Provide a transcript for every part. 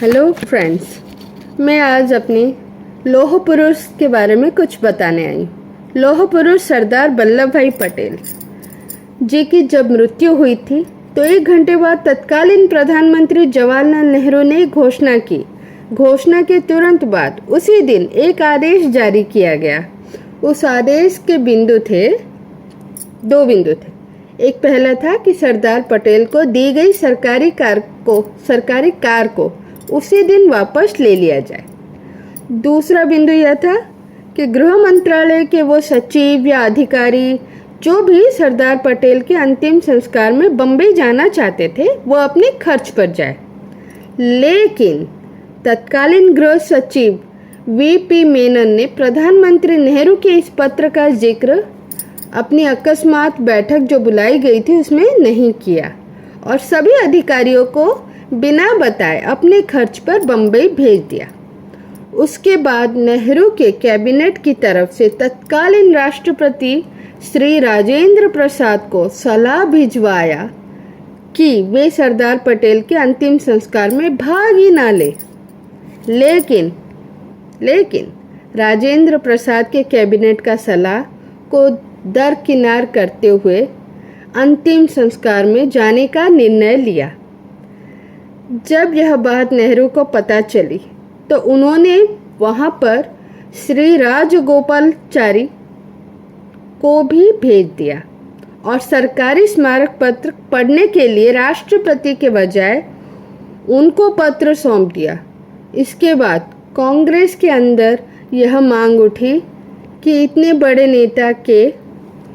Hello friends, मैं आज अपने लौह पुरुष के बारे में कुछ बताने आई। लौह पुरुष सरदार वल्लभ भाई पटेल जी की जब मृत्यु हुई थी तो 1 घंटे बाद तत्कालीन प्रधानमंत्री जवाहरलाल नेहरू ने घोषणा की। घोषणा के तुरंत बाद उसी दिन एक आदेश जारी किया गया। उस आदेश के दो बिंदु थे। एक पहला था कि सरदार पटेल को दी गई सरकारी कार को उसी दिन वापस ले लिया जाए। दूसरा बिंदु यह था कि गृह मंत्रालय के वो सचिव या अधिकारी जो भी सरदार पटेल के अंतिम संस्कार में बम्बई जाना चाहते थे वो अपने खर्च पर जाए। लेकिन तत्कालीन गृह सचिव वीपी मेनन ने प्रधानमंत्री नेहरू के इस पत्र का जिक्र अपनी अकस्मात बैठक जो बुलाई गई थी उसमें नहीं किया और सभी अधिकारियों को बिना बताए अपने खर्च पर बम्बई भेज दिया। उसके बाद नेहरू के कैबिनेट की तरफ से तत्कालीन राष्ट्रपति श्री राजेंद्र प्रसाद को सलाह भिजवाया कि वे सरदार पटेल के अंतिम संस्कार में भाग ही ना ले। लेकिन राजेंद्र प्रसाद के कैबिनेट का सलाह को दरकिनार करते हुए अंतिम संस्कार में जाने का निर्णय लिया। जब यह बात नेहरू को पता चली तो उन्होंने वहां पर श्री राजगोपालाचारी को भी भेज दिया और सरकारी स्मारक पत्र पढ़ने के लिए राष्ट्रपति के बजाय उनको पत्र सौंप दिया। इसके बाद कांग्रेस के अंदर यह मांग उठी कि इतने बड़े नेता के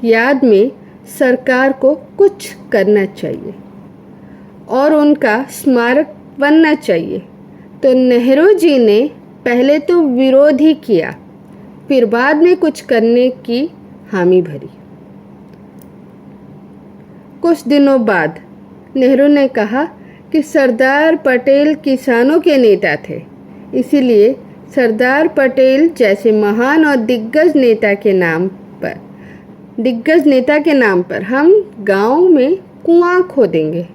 याद में सरकार को कुछ करना चाहिए और उनका स्मारक बनना चाहिए। तो नेहरू जी ने पहले तो विरोध ही किया, फिर बाद में कुछ करने की हामी भरी। कुछ दिनों बाद नेहरू ने कहा कि सरदार पटेल किसानों के नेता थे, इसीलिए सरदार पटेल जैसे महान और दिग्गज नेता के नाम पर हम गांव में कुआं खोदेंगे।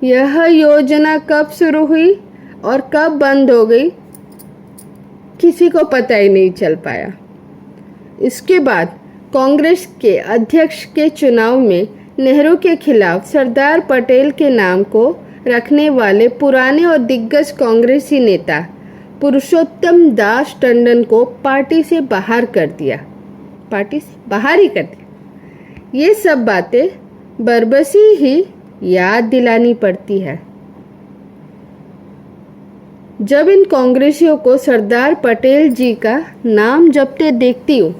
यह योजना कब शुरू हुई और कब बंद हो गई किसी को पता ही नहीं चल पाया। इसके बाद कांग्रेस के अध्यक्ष के चुनाव में नेहरू के खिलाफ सरदार पटेल के नाम को रखने वाले पुराने और दिग्गज कांग्रेसी नेता पुरुषोत्तम दास टंडन को पार्टी से बाहर कर दिया। ये सब बातें बरबसी ही याद दिलानी पड़ती है। जब इन कांग्रेसियों को सरदार पटेल जी का नाम जपते देखती हूँ,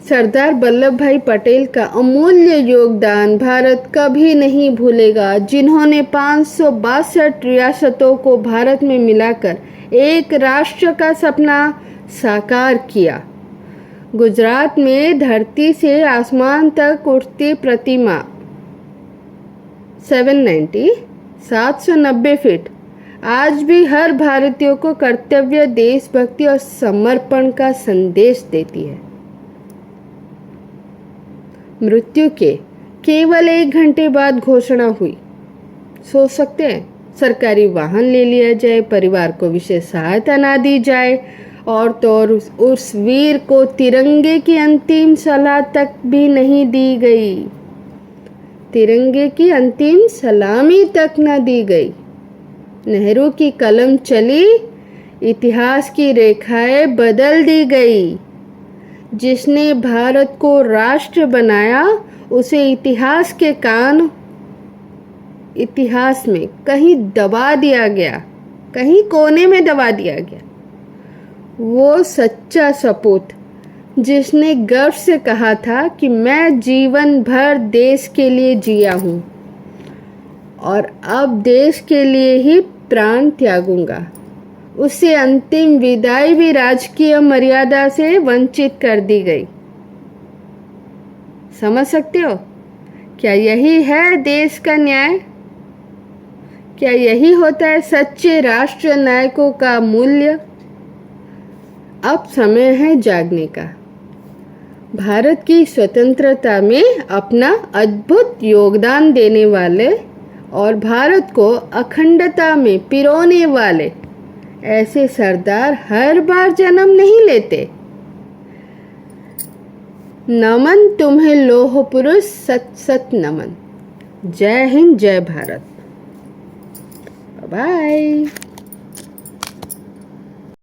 सरदार वल्लभ भाई पटेल का अमूल्य योगदान भारत कभी नहीं भूलेगा, जिन्होंने 562 रियासतों को भारत में मिलाकर एक राष्ट्र का सपना साकार किया। गुजरात में धरती से आसमान तक उठती प्रतिमा 790 फीट आज भी हर भारतीय को कर्तव्य, देशभक्ति और समर्पण का संदेश देती है। मृत्यु के केवल 1 घंटे बाद घोषणा हुई। सोच सकते हैं, सरकारी वाहन ले लिया जाए, परिवार को विशेष सहायता ना दी जाए और तो और उस वीर को तिरंगे की अंतिम सलाह तक भी नहीं दी गई। तिरंगे की अंतिम सलामी तक न दी गई। नेहरू की कलम चली, इतिहास की रेखाएं बदल दी गई। जिसने भारत को राष्ट्र बनाया उसे इतिहास में कहीं दबा दिया गया, कहीं कोने में दबा दिया गया। वो सच्चा सपूत जिसने गर्व से कहा था कि मैं जीवन भर देश के लिए जिया हूँ और अब देश के लिए ही प्राण त्यागूंगा, उसे अंतिम विदाई भी राजकीय मर्यादा से वंचित कर दी गई। समझ सकते हो? क्या यही है देश का न्याय? क्या यही होता है सच्चे राष्ट्र नायकों का मूल्य? अब समय है जागने का। भारत की स्वतंत्रता में अपना अद्भुत योगदान देने वाले और भारत को अखंडता में पिरोने वाले ऐसे सरदार हर बार जन्म नहीं लेते। नमन तुम्हें लोह पुरुष, सत सत नमन। जय हिंद, जय भारत। बाय।